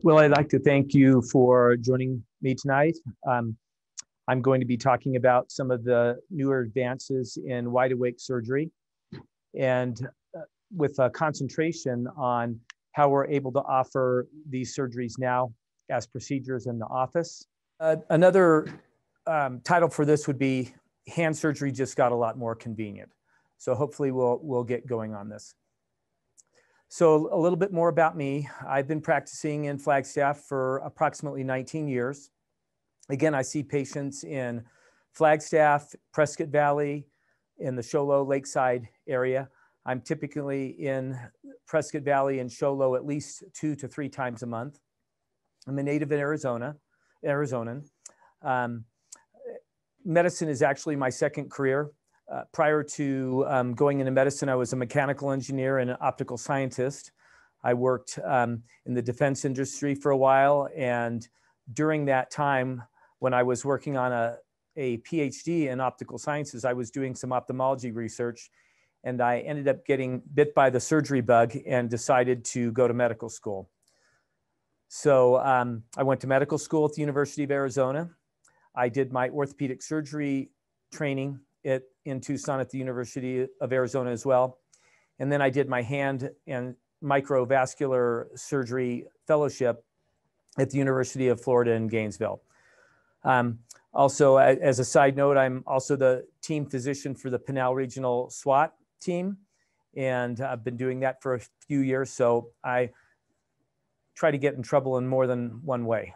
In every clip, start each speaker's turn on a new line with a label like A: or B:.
A: Well, I'd like to thank you for joining me tonight. I'm going to be talking about some of the newer advances in wide-awake surgery and with a concentration on how we're able to offer these surgeries now as procedures in the office. Another title for this would be hand surgery just got a lot more convenient. So hopefully we'll get going on this. So a little bit more about me. I've been practicing in Flagstaff for approximately 19 years. Again, I see patients in Flagstaff, Prescott Valley, in the Show Low Lakeside area. I'm typically in Prescott Valley and Show Low at least 2 to 3 times a month. I'm a native in Arizonan. Medicine is actually my second career. Prior to going into medicine, I was a mechanical engineer and an optical scientist. I worked in the defense industry for a while, and during that time, when I was working on a PhD in optical sciences, I was doing some ophthalmology research, and I ended up getting bit by the surgery bug and decided to go to medical school. So I went to medical school at the University of Arizona. I did my orthopedic surgery training in Tucson at the University of Arizona as well. And then I did my hand and microvascular surgery fellowship at the University of Florida in Gainesville. Also, as a side note, I'm also the team physician for the Pinal Regional SWAT team. And I've been doing that for a few years. So I try to get in trouble in more than one way.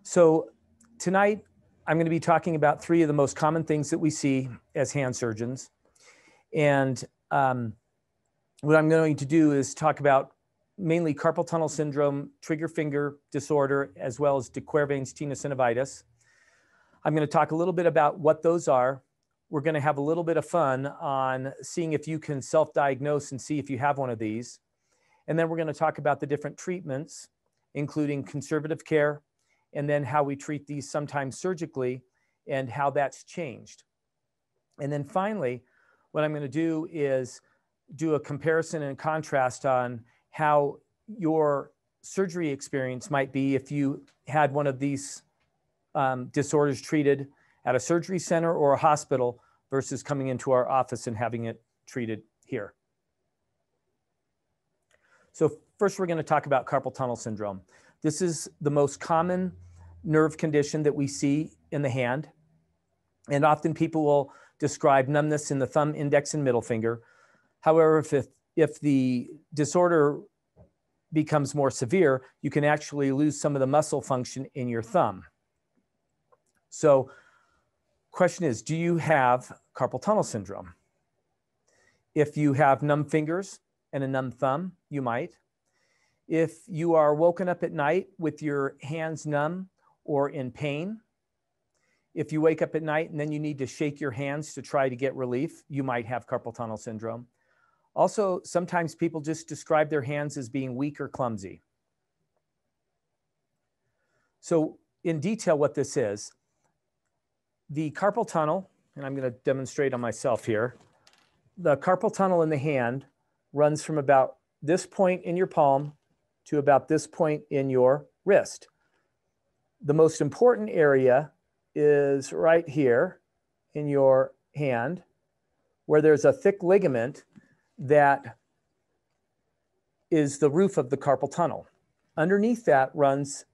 A: So tonight, I'm going to be talking about 3 of the most common things that we see as hand surgeons. And what I'm going to do is talk about mainly carpal tunnel syndrome, trigger finger disorder, as well as de Quervain's tenosynovitis. I'm going to talk a little bit about what those are. We're going to have a little bit of fun on seeing if you can self-diagnose and see if you have one of these. And then we're going to talk about the different treatments, including conservative care, and then how we treat these sometimes surgically and how that's changed. And then finally, what I'm going to do is do a comparison and contrast on how your surgery experience might be if you had one of these disorders treated at a surgery center or a hospital versus coming into our office and having it treated here. So first, we're going to talk about carpal tunnel syndrome. This is the most common nerve condition that we see in the hand. And often people will describe numbness in the thumb, index, and middle finger. However, if the disorder becomes more severe, you can actually lose some of the muscle function in your thumb. So question is, do you have carpal tunnel syndrome? If you have numb fingers and a numb thumb, you might. If you are woken up at night with your hands numb or in pain, if you wake up at night and then you need to shake your hands to try to get relief, you might have carpal tunnel syndrome. Also, sometimes people just describe their hands as being weak or clumsy. So in detail, what this is, the carpal tunnel, and I'm going to demonstrate on myself here, the carpal tunnel in the hand runs from about this point in your palm to about this point in your wrist. The most important area is right here in your hand, where there's a thick ligament that is the roof of the carpal tunnel. Underneath that runs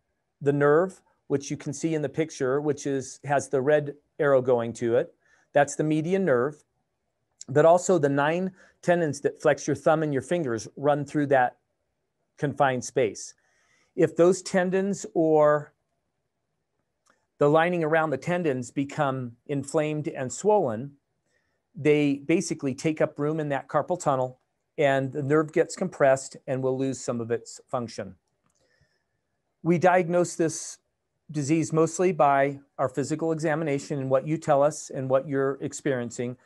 A: the nerve, which you can see in the picture, which has the red arrow going to it. That's the median nerve. But also the 9 tendons that flex your thumb and your fingers run through that confined space. If those tendons or the lining around the tendons become inflamed and swollen, they basically take up room in that carpal tunnel and the nerve gets compressed and will lose some of its function. We diagnose this disease mostly by our physical examination and what you tell us and what you're experiencing.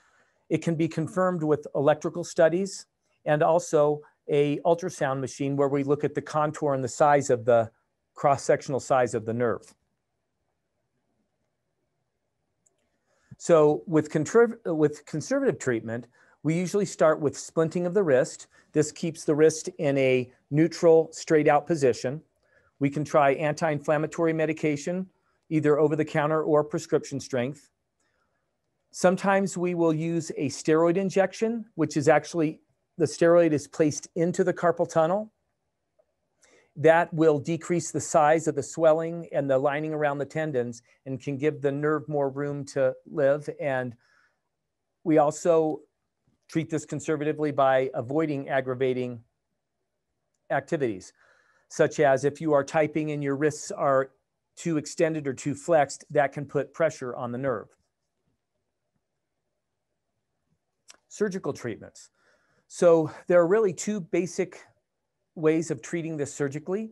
A: It can be confirmed with electrical studies and also an ultrasound machine where we look at the contour and the size of the cross-sectional size of the nerve. So with conservative treatment, We usually start with splinting of the wrist. This keeps the wrist in a neutral, straight out position. We can try anti-inflammatory medication, either over the counter or prescription strength. Sometimes we will use a steroid injection, which is actually, the steroid is placed into the carpal tunnel. That will decrease the size of the swelling and the lining around the tendons and can give the nerve more room to live. And we also treat this conservatively by avoiding aggravating activities, such as if you are typing and your wrists are too extended or too flexed, that can put pressure on the nerve. Surgical treatments. So there are really two basic ways of treating this surgically.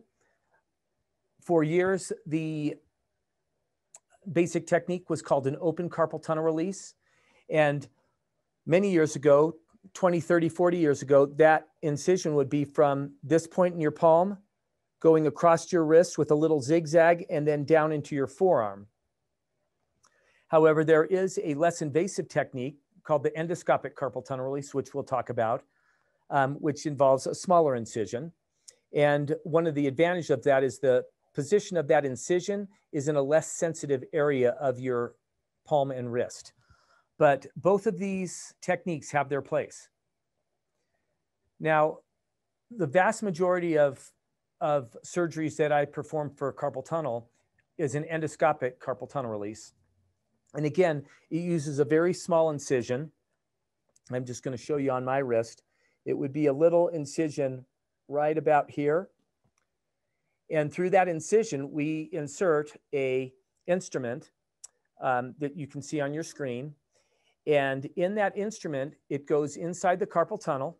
A: For years, the basic technique was called an open carpal tunnel release. And many years ago, 20, 30, 40 years ago, that incision would be from this point in your palm, going across your wrist with a little zigzag and then down into your forearm. However, there is a less invasive technique called the endoscopic carpal tunnel release, which we'll talk about, which involves a smaller incision. And one of the advantages of that is the position of that incision is in a less sensitive area of your palm and wrist. But both of these techniques have their place. Now, the vast majority of surgeries that I perform for carpal tunnel is an endoscopic carpal tunnel release. And again, it uses a very small incision. I'm just going to show you on my wrist. It would be a little incision right about here. And through that incision, we insert an instrument that you can see on your screen. And in that instrument, it goes inside the carpal tunnel,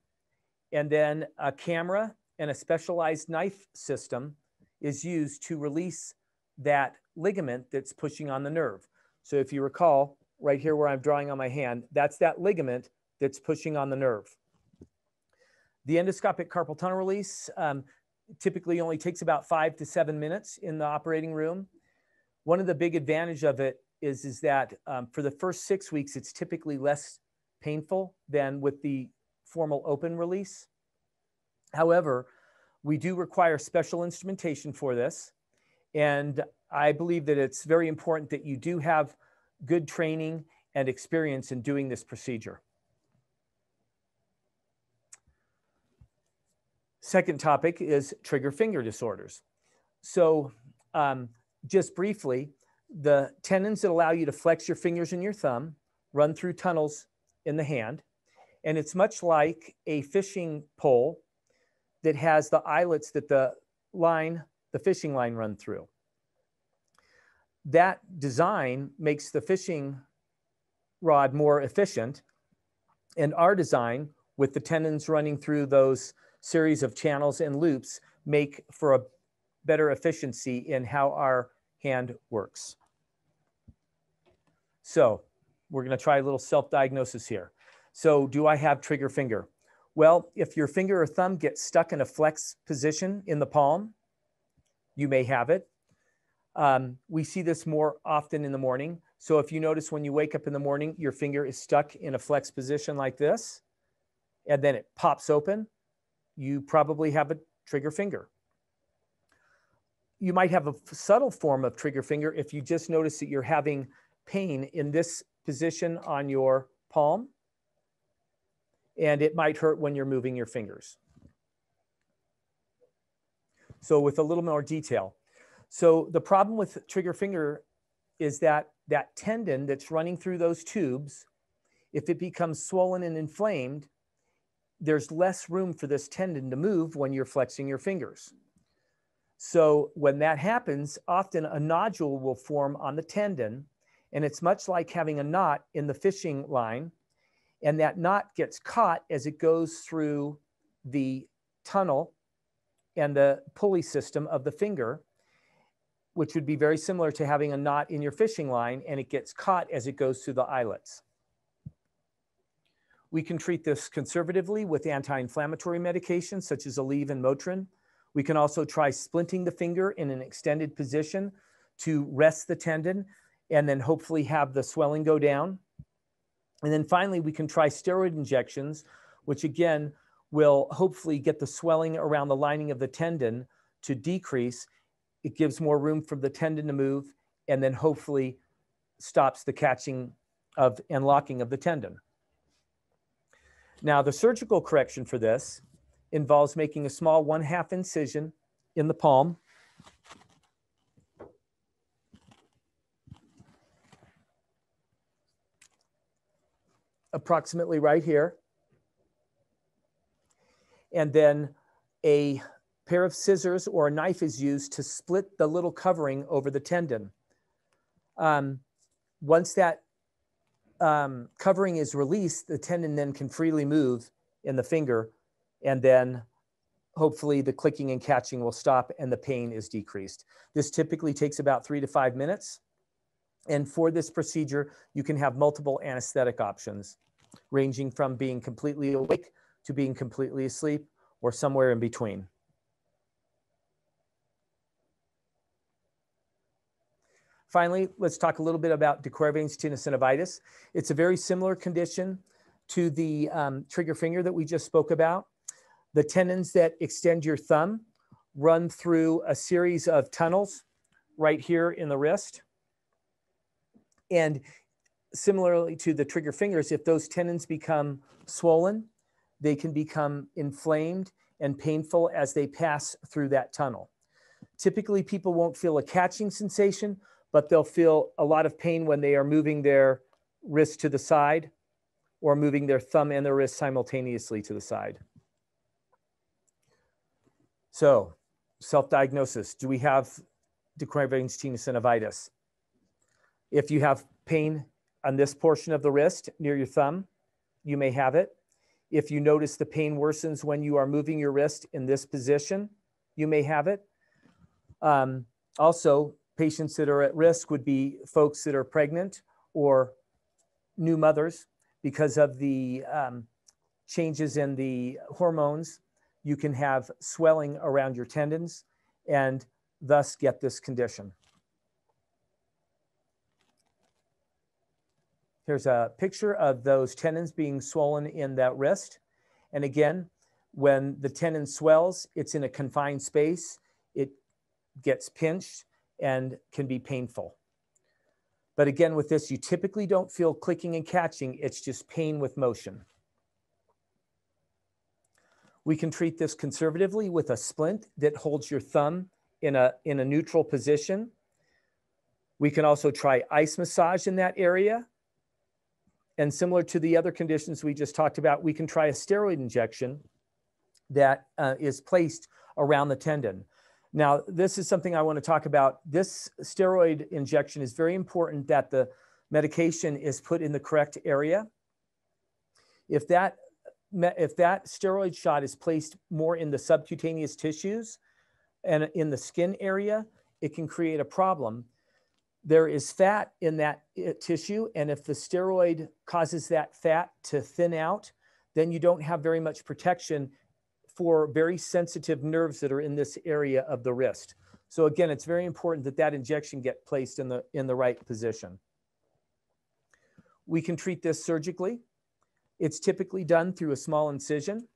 A: and then a camera and a specialized knife system is used to release that ligament that's pushing on the nerve. So if you recall, right here where I'm drawing on my hand, that's that ligament that's pushing on the nerve. The endoscopic carpal tunnel release typically only takes about 5 to 7 minutes in the operating room. One of the big advantages of it is that for the first 6 weeks, it's typically less painful than with the formal open release. However, we do require special instrumentation for this. And I believe that it's very important that you do have good training and experience in doing this procedure. Second topic is trigger finger disorders. So just briefly, the tendons that allow you to flex your fingers and your thumb run through tunnels in the hand. And it's much like a fishing pole that has the eyelets that the fishing line run through. That design makes the fishing rod more efficient, and our design with the tendons running through those series of channels and loops make for a better efficiency in how our hand works. So we're going to try a little self-diagnosis here. So do I have trigger finger? Well, if your finger or thumb gets stuck in a flex position in the palm, you may have it. We see this more often in the morning. So if you notice when you wake up in the morning, your finger is stuck in a flex position like this, and then it pops open, you probably have a trigger finger. You might have a subtle form of trigger finger if you just notice that you're having pain in this position on your palm, and it might hurt when you're moving your fingers. So with a little more detail. So the problem with trigger finger is that that tendon that's running through those tubes, if it becomes swollen and inflamed, there's less room for this tendon to move when you're flexing your fingers. So when that happens, often a nodule will form on the tendon, and it's much like having a knot in the fishing line, and that knot gets caught as it goes through the tunnel and the pulley system of the finger, which would be very similar to having a knot in your fishing line, and it gets caught as it goes through the eyelets. We can treat this conservatively with anti-inflammatory medications such as Aleve and Motrin. We can also try splinting the finger in an extended position to rest the tendon and then hopefully have the swelling go down. And then finally, we can try steroid injections, which again will hopefully get the swelling around the lining of the tendon to decrease. It gives more room for the tendon to move, and then hopefully stops the catching of and locking of the tendon. Now, the surgical correction for this involves making a small 1/2 incision in the palm. Approximately right here. And then a pair of scissors or a knife is used to split the little covering over the tendon. Once that covering is released, the tendon then can freely move in the finger, and then hopefully the clicking and catching will stop and the pain is decreased. This typically takes about 3 to 5 minutes. And for this procedure, you can have multiple anesthetic options, ranging from being completely awake to being completely asleep or somewhere in between. Finally, let's talk a little bit about de Quervain's tenosynovitis. It's a very similar condition to the trigger finger that we just spoke about. The tendons that extend your thumb run through a series of tunnels right here in the wrist. And similarly to the trigger fingers, if those tendons become swollen, they can become inflamed and painful as they pass through that tunnel. Typically, people won't feel a catching sensation, but they'll feel a lot of pain when they are moving their wrist to the side or moving their thumb and their wrist simultaneously to the side. So, self-diagnosis. Do we have de Quervain's tenosynovitis? If you have pain on this portion of the wrist near your thumb, you may have it. If you notice the pain worsens when you are moving your wrist in this position, you may have it. Also, patients that are at risk would be folks that are pregnant or new mothers because of the changes in the hormones. You can have swelling around your tendons and thus get this condition. Here's a picture of those tendons being swollen in that wrist. And again, when the tendon swells, it's in a confined space. It gets pinched and can be painful. But again, with this, you typically don't feel clicking and catching. It's just pain with motion. We can treat this conservatively with a splint that holds your thumb in a neutral position. We can also try ice massage in that area. And similar to the other conditions we just talked about, we can try a steroid injection that is placed around the tendon. Now, this is something I want to talk about. This steroid injection is very important that the medication is put in the correct area. If that steroid shot is placed more in the subcutaneous tissues and in the skin area, it can create a problem. There is fat in that tissue, and if the steroid causes that fat to thin out, then you don't have very much protection for very sensitive nerves that are in this area of the wrist. So again, it's very important that that injection get placed in the right position. We can treat this surgically. It's typically done through a small incision.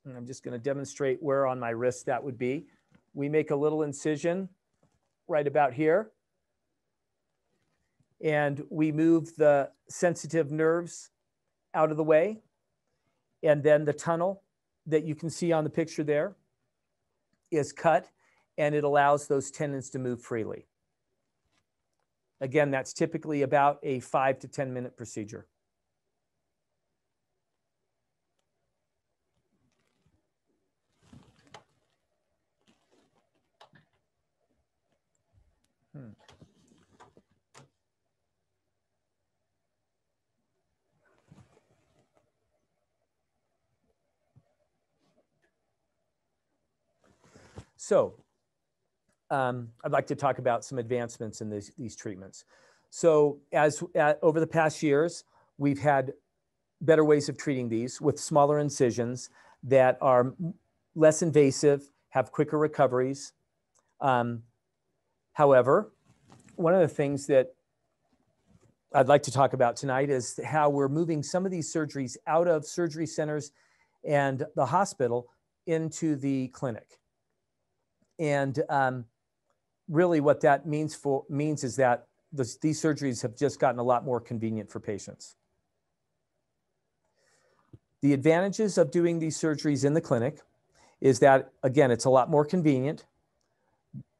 A: And I'm just going to demonstrate where on my wrist that would be. We make a little incision right about here. And we move the sensitive nerves out of the way. And then the tunnel that you can see on the picture there is cut, and it allows those tendons to move freely. Again, that's typically about a 5 to 10 minute procedure. So I'd like to talk about some advancements in these treatments. So over the past years, we've had better ways of treating these with smaller incisions that are less invasive, have quicker recoveries. However, one of the things that I'd like to talk about tonight is how we're moving some of these surgeries out of surgery centers and the hospital into the clinic. And really what that means is that these surgeries have just gotten a lot more convenient for patients. The advantages of doing these surgeries in the clinic is that, again, it's a lot more convenient.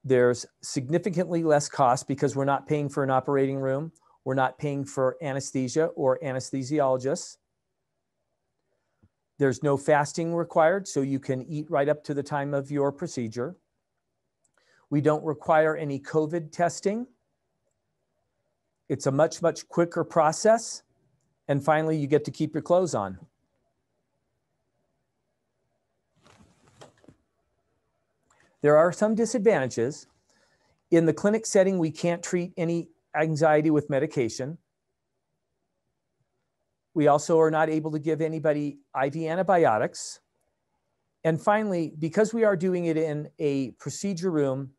A: There's significantly less cost because we're not paying for an operating room. We're not paying for anesthesia or anesthesiologists. There's no fasting required, so you can eat right up to the time of your procedure. We don't require any COVID testing. It's a much, much quicker process. And finally, you get to keep your clothes on. There are some disadvantages. In the clinic setting, we can't treat any anxiety with medication. We also are not able to give anybody IV antibiotics. And finally, because we are doing it in a procedure room,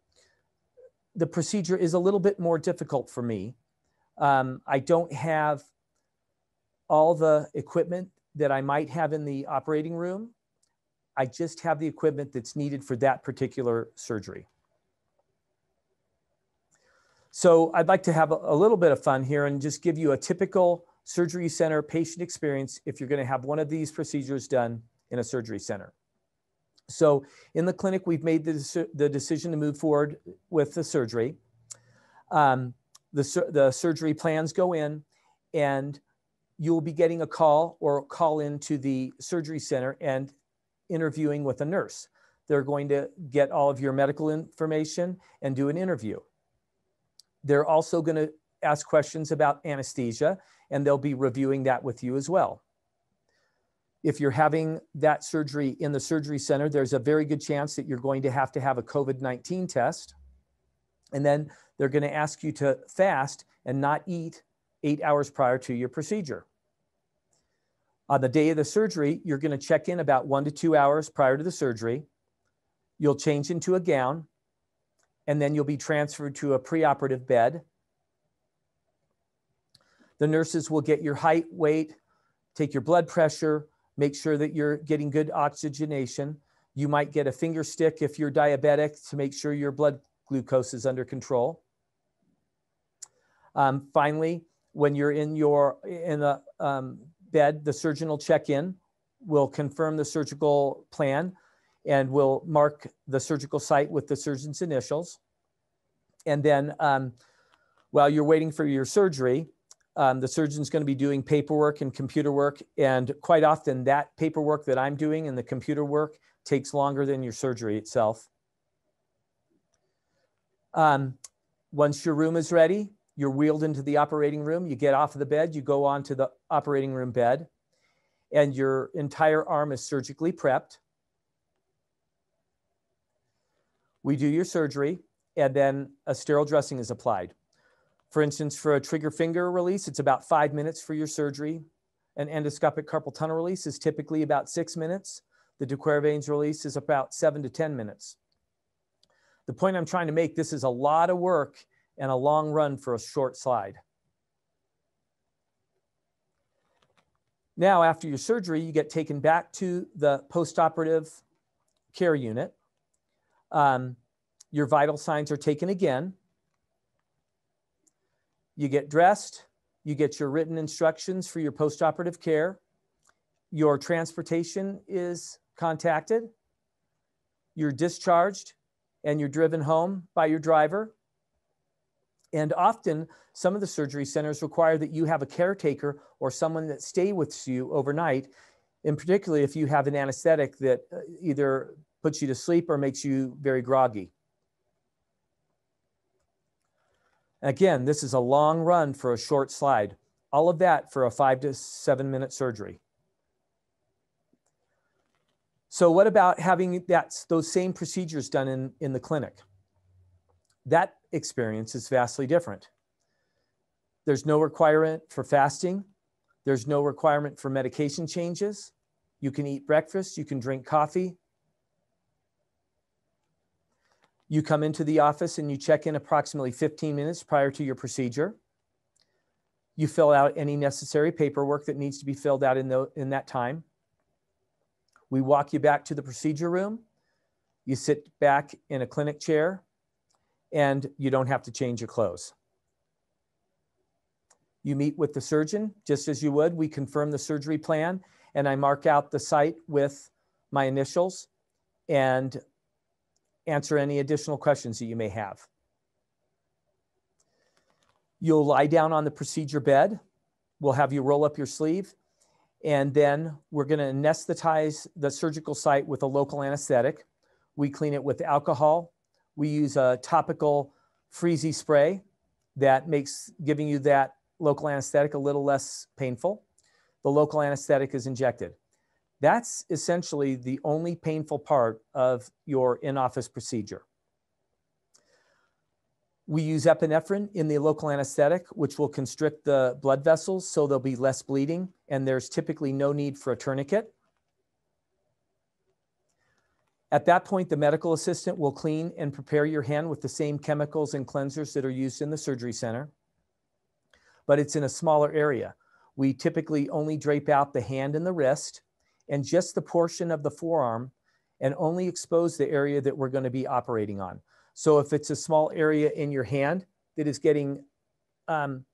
A: the procedure is a little bit more difficult for me. I don't have all the equipment that I might have in the operating room. I just have the equipment that's needed for that particular surgery. So I'd like to have a little bit of fun here and just give you a typical surgery center patient experience if you're going to have one of these procedures done in a surgery center. So in the clinic, we've made the decision to move forward with the surgery. The surgery plans go in, and you'll be getting a call or call into the surgery center and interviewing with a nurse. They're going to get all of your medical information and do an interview. They're also going to ask questions about anesthesia, and they'll be reviewing that with you as well. If you're having that surgery in the surgery center, there's a very good chance that you're going to have a COVID-19 test. And then they're going to ask you to fast and not eat 8 hours prior to your procedure. On the day of the surgery, you're going to check in about 1 to 2 hours prior to the surgery. You'll change into a gown, and then you'll be transferred to a preoperative bed. The nurses will get your height, weight, take your blood pressure, make sure that you're getting good oxygenation. You might get a finger stick if you're diabetic to make sure your blood glucose is under control. Finally, when you're in the bed, the surgeon will check in, will confirm the surgical plan, and will mark the surgical site with the surgeon's initials. And then while you're waiting for your surgery, the surgeon's going to be doing paperwork and computer work. And quite often that paperwork that I'm doing and the computer work takes longer than your surgery itself. Once your room is ready, you're wheeled into the operating room. You get off of the bed, you go onto the operating room bed, and your entire arm is surgically prepped. We do your surgery, and then a sterile dressing is applied. For instance, for a trigger finger release, it's about 5 minutes for your surgery. An endoscopic carpal tunnel release is typically about 6 minutes. The Quervain's release is about 7 to 10 minutes. The point I'm trying to make, this is a lot of work and a long run for a short slide. Now, after your surgery, you get taken back to the postoperative care unit. Your vital signs are taken again. You get dressed. You get your written instructions for your postoperative care. Your transportation is contacted. You're discharged, and you're driven home by your driver. And often, some of the surgery centers require that you have a caretaker or someone that stay with you overnight, and particularly if you have an anesthetic that either puts you to sleep or makes you very groggy. Again, this is a long run for a short slide. All of that for a 5 to 7 minute surgery. So what about having those same procedures done in the clinic? That experience is vastly different. There's no requirement for fasting. There's no requirement for medication changes. You can eat breakfast. You can drink coffee. You come into the office and you check in approximately 15 minutes prior to your procedure. You fill out any necessary paperwork that needs to be filled out in that time. We walk you back to the procedure room. You sit back in a clinic chair, and you don't have to change your clothes. You meet with the surgeon just as you would. We confirm the surgery plan, and I mark out the site with my initials and answer any additional questions that you may have. You'll lie down on the procedure bed. We'll have you roll up your sleeve, and then we're going to anesthetize the surgical site with a local anesthetic. We clean it with alcohol. We use a topical freezy spray that makes giving you that local anesthetic a little less painful. The local anesthetic is injected. That's essentially the only painful part of your in-office procedure. We use epinephrine in the local anesthetic, which will constrict the blood vessels so there'll be less bleeding, and there's typically no need for a tourniquet. At that point, the medical assistant will clean and prepare your hand with the same chemicals and cleansers that are used in the surgery center, but it's in a smaller area. We typically only drape out the hand and the wrist and just the portion of the forearm, and only expose the area that we're going to be operating on. So if it's a small area in your hand that is getting the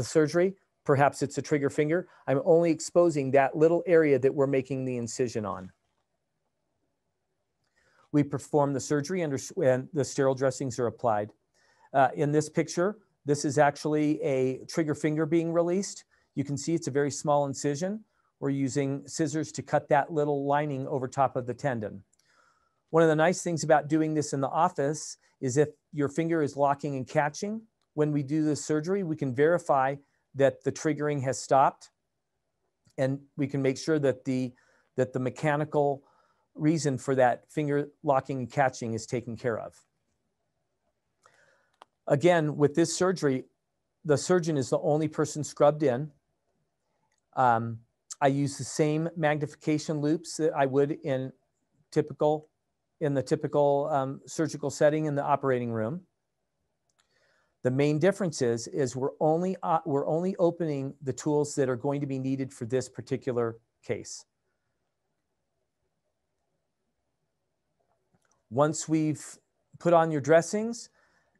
A: surgery, perhaps it's a trigger finger, I'm only exposing that little area that we're making the incision on. We perform the surgery and the sterile dressings are applied. In this picture, this is actually a trigger finger being released. You can see it's a very small incision. We're using scissors to cut that little lining over top of the tendon. One of the nice things about doing this in the office is if your finger is locking and catching, when we do the surgery, we can verify that the triggering has stopped, and we can make sure that the mechanical reason for that finger locking and catching is taken care of. Again, with this surgery, the surgeon is the only person scrubbed in. I use the same magnification loops that I would in the typical surgical setting in the operating room. The main difference is we're only opening the tools that are going to be needed for this particular case. Once we've put on your dressings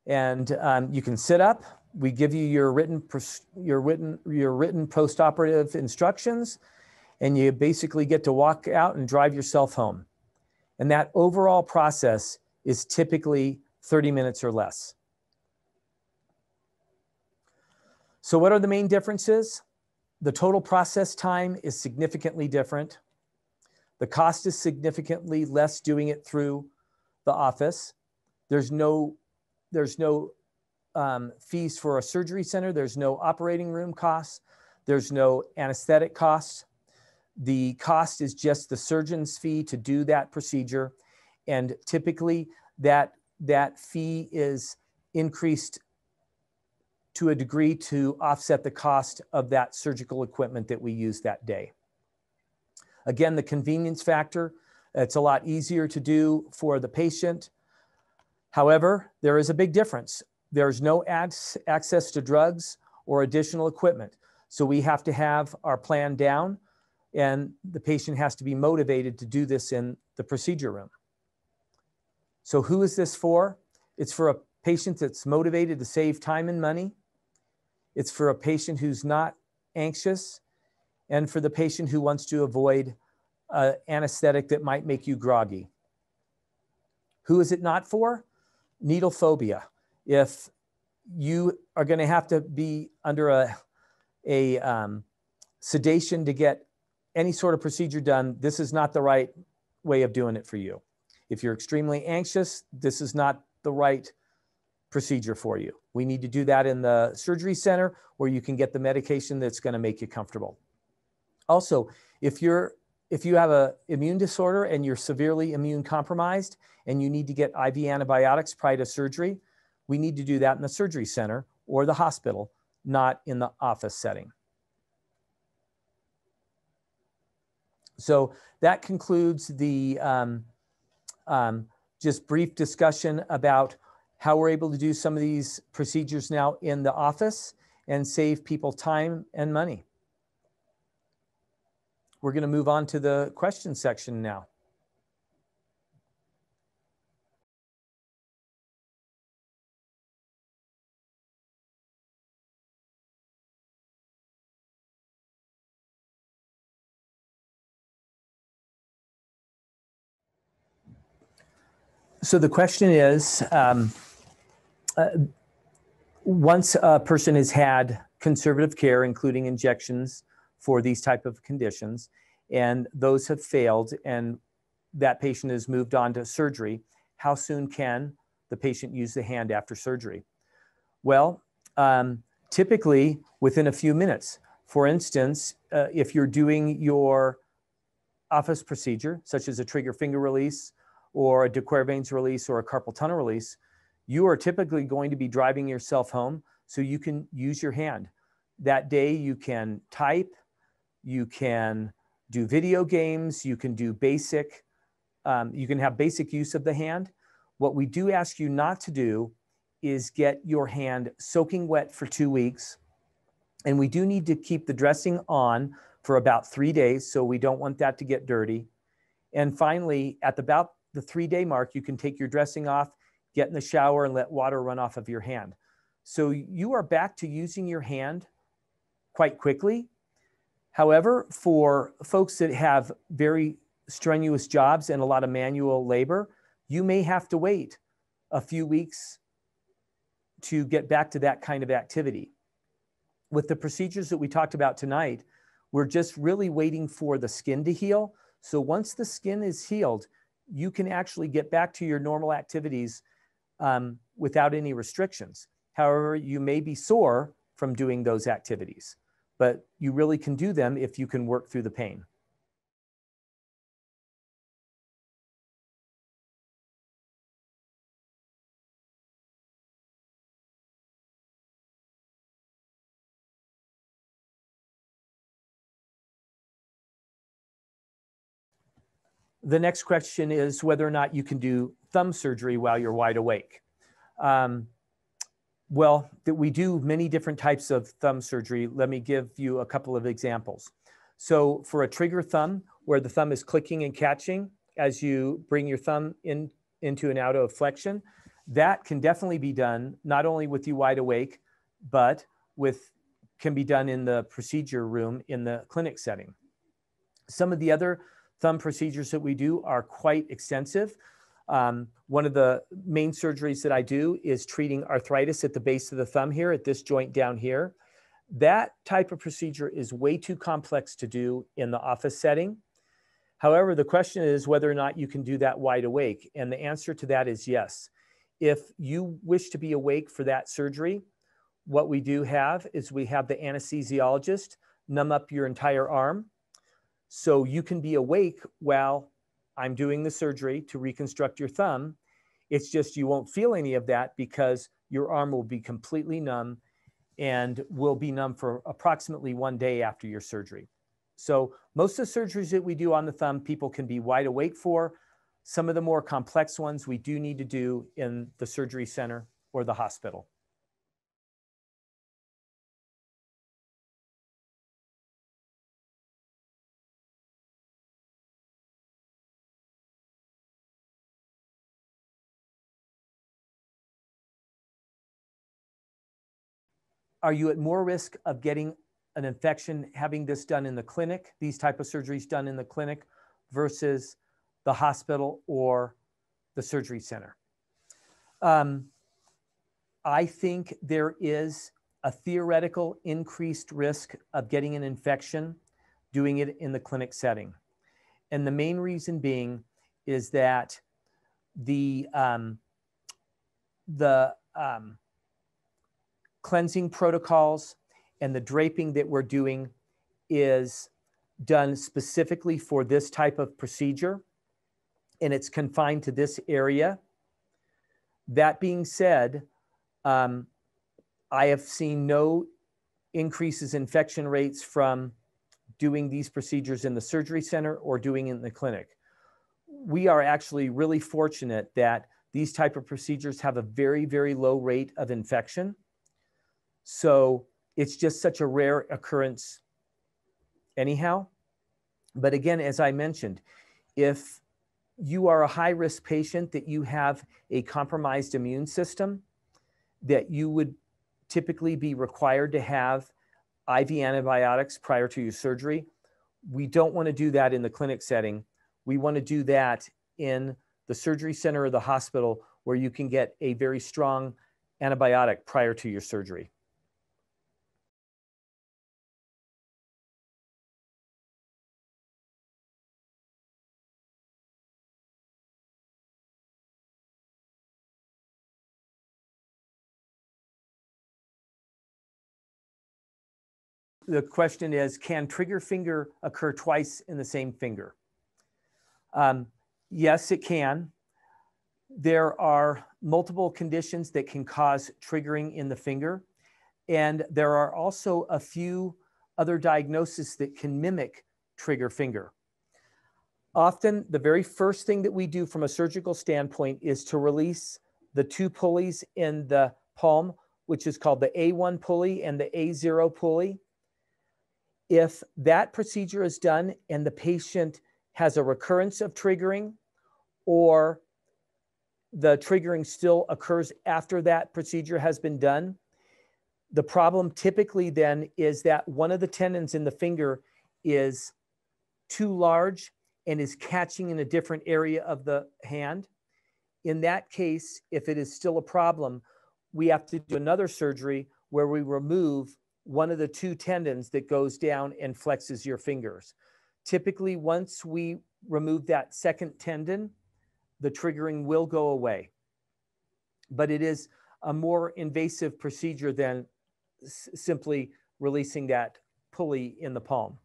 A: and you can sit up, we give you your written post-operative instructions, and you basically get to walk out and drive yourself home. And that overall process is typically 30 minutes or less. So what are the main differences? The total process time is significantly different. The cost is significantly less doing it through the office. There's no fees for a surgery center. There's no operating room costs. There's no anesthetic costs. The cost is just the surgeon's fee to do that procedure. And typically that fee is increased to a degree to offset the cost of that surgical equipment that we use that day. Again, the convenience factor, it's a lot easier to do for the patient. However, there is a big difference. There's no access to drugs or additional equipment. So we have to have our plan down, and the patient has to be motivated to do this in the procedure room. So who is this for? It's for a patient that's motivated to save time and money. It's for a patient who's not anxious, and for the patient who wants to avoid anesthetic that might make you groggy. Who is it not for? Needle phobia. If you are going to have to be under a sedation to get any sort of procedure done, this is not the right way of doing it for you. If you're extremely anxious, this is not the right procedure for you. We need to do that in the surgery center where you can get the medication that's going to make you comfortable. Also, if you have an immune disorder and you're severely immune compromised and you need to get IV antibiotics prior to surgery, we need to do that in the surgery center or the hospital, not in the office setting. So that concludes the just brief discussion about how we're able to do some of these procedures now in the office. and save people time and money. We're going to move on to the question section now. So the question is, once a person has had conservative care, including injections for these type of conditions, and those have failed, and that patient has moved on to surgery, how soon can the patient use the hand after surgery? Well, typically within a few minutes. For instance, if you're doing your office procedure, such as a trigger finger release, or a de Quervain's release, or a carpal tunnel release, you are typically going to be driving yourself home, so you can use your hand. That day you can type, you can do video games, you can do basic, you can have basic use of the hand. What we do ask you not to do is get your hand soaking wet for 2 weeks. And we do need to keep the dressing on for about 3 days, so we don't want that to get dirty. And finally, at about the 3-day mark, you can take your dressing off, get in the shower, and let water run off of your hand. So you are back to using your hand quite quickly. However, for folks that have very strenuous jobs and a lot of manual labor, you may have to wait a few weeks to get back to that kind of activity. With the procedures that we talked about tonight, we're just really waiting for the skin to heal. So once the skin is healed, you can actually get back to your normal activities without any restrictions. However, you may be sore from doing those activities, but you really can do them if you can work through the pain. The next question is whether or not you can do thumb surgery while you're wide awake. Well, we do many different types of thumb surgery. Let me give you a couple of examples. So for a trigger thumb, where the thumb is clicking and catching as you bring your thumb into and out of flexion, that can definitely be done not only with you wide awake, but can be done in the procedure room in the clinic setting. Some of the other thumb procedures that we do are quite extensive. One of the main surgeries that I do is treating arthritis at the base of the thumb here, at this joint down here. That type of procedure is way too complex to do in the office setting. However, the question is whether or not you can do that wide awake. And the answer to that is yes. If you wish to be awake for that surgery, what we do have is we have the anesthesiologist numb up your entire arm, so you can be awake while I'm doing the surgery to reconstruct your thumb. It's just you won't feel any of that because your arm will be completely numb and will be numb for approximately 1 day after your surgery. So most of the surgeries that we do on the thumb, people can be wide awake for. Some of the more complex ones we do need to do in the surgery center or the hospital. Are you at more risk of getting an infection having this done in the clinic, these type of surgeries done in the clinic, versus the hospital or the surgery center? I think there is a theoretical increased risk of getting an infection doing it in the clinic setting. And the main reason being is that the cleansing protocols and the draping that we're doing is done specifically for this type of procedure, and it's confined to this area. That being said, I have seen no increases in infection rates from doing these procedures in the surgery center or doing it in the clinic. We are actually really fortunate that these type of procedures have a very, very low rate of infection. So It's just such a rare occurrence anyhow. But again, as I mentioned, if you are a high-risk patient, that you have a compromised immune system, that you would typically be required to have IV antibiotics prior to your surgery, we don't want to do that in the clinic setting. We want to do that in the surgery center or the hospital, where you can get a very strong antibiotic prior to your surgery. The question is, can trigger finger occur twice in the same finger? Yes, it can. There are multiple conditions that can cause triggering in the finger. And there are also a few other diagnoses that can mimic trigger finger. Often, the very first thing that we do from a surgical standpoint is to release the two pulleys in the palm, which is called the A1 pulley and the A0 pulley. If that procedure is done and the patient has a recurrence of triggering, or the triggering still occurs after that procedure has been done, the problem typically then is that one of the tendons in the finger is too large and is catching in a different area of the hand. In that case, if it is still a problem, we have to do another surgery where we remove one of the two tendons that goes down and flexes your fingers. Typically, once we remove that second tendon, the triggering will go away. But it is a more invasive procedure than simply releasing that pulley in the palm.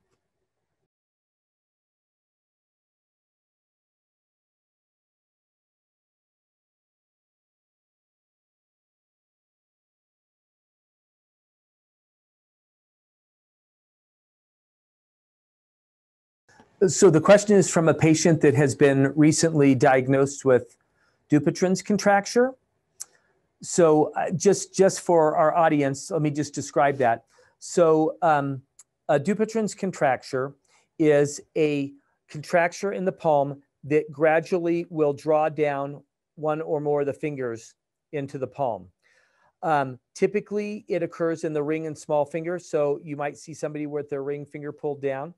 A: So the question is from a patient that has been recently diagnosed with Dupuytren's contracture. So just for our audience, let me just describe that. So a Dupuytren's contracture is a contracture in the palm that gradually will draw down one or more of the fingers into the palm. Typically, it occurs in the ring and small finger. So you might see somebody with their ring finger pulled down.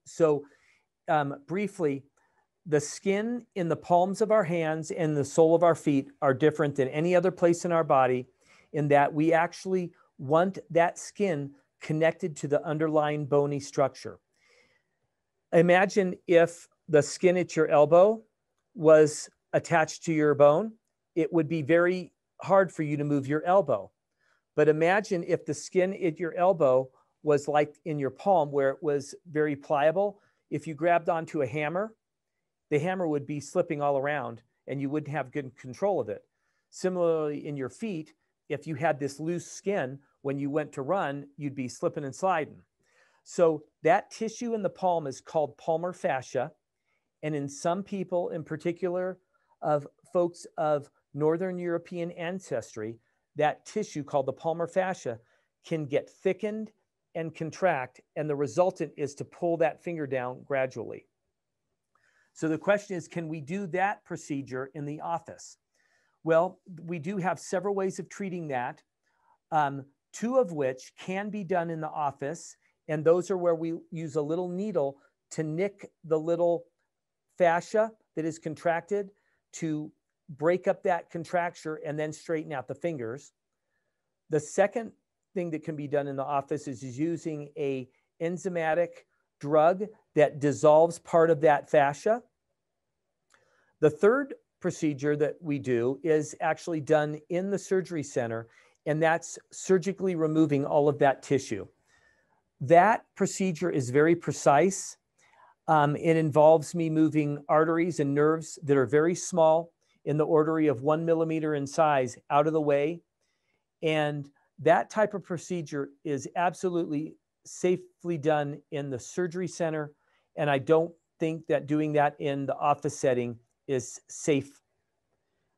A: So briefly, the skin in the palms of our hands and the sole of our feet are different than any other place in our body, in that we actually want that skin connected to the underlying bony structure. Imagine if the skin at your elbow was attached to your bone, it would be very hard for you to move your elbow. But imagine if the skin at your elbow was like in your palm, where it was very pliable. If you grabbed onto a hammer, the hammer would be slipping all around and you wouldn't have good control of it. Similarly, in your feet, if you had this loose skin, when you went to run, you'd be slipping and sliding. So that tissue in the palm is called palmar fascia. And in some people, in particular of folks of Northern European ancestry, that tissue called the palmar fascia can get thickened and contract, and the resultant is to pull that finger down gradually. So the question is, can we do that procedure in the office? Well, we do have several ways of treating that, two of which can be done in the office, and those are where we use a little needle to nick the little fascia that is contracted to break up that contracture and then straighten out the fingers. The second thing that can be done in the office is using a enzymatic drug that dissolves part of that fascia. The third procedure that we do is actually done in the surgery center, and that's surgically removing all of that tissue. That procedure is very precise. It involves me moving arteries and nerves that are very small, in the order of 1 millimeter in size, out of the way. And that type of procedure is absolutely safely done in the surgery center. And I don't think that doing that in the office setting is safe.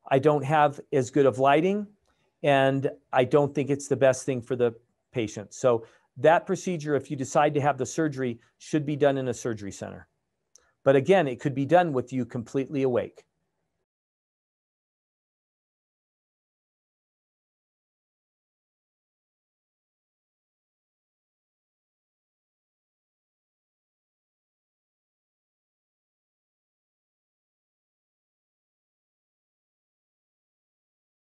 A: I don't have as good of lighting, and I don't think it's the best thing for the patient. So that procedure, if you decide to have the surgery, should be done in a surgery center. But again, it could be done with you completely awake.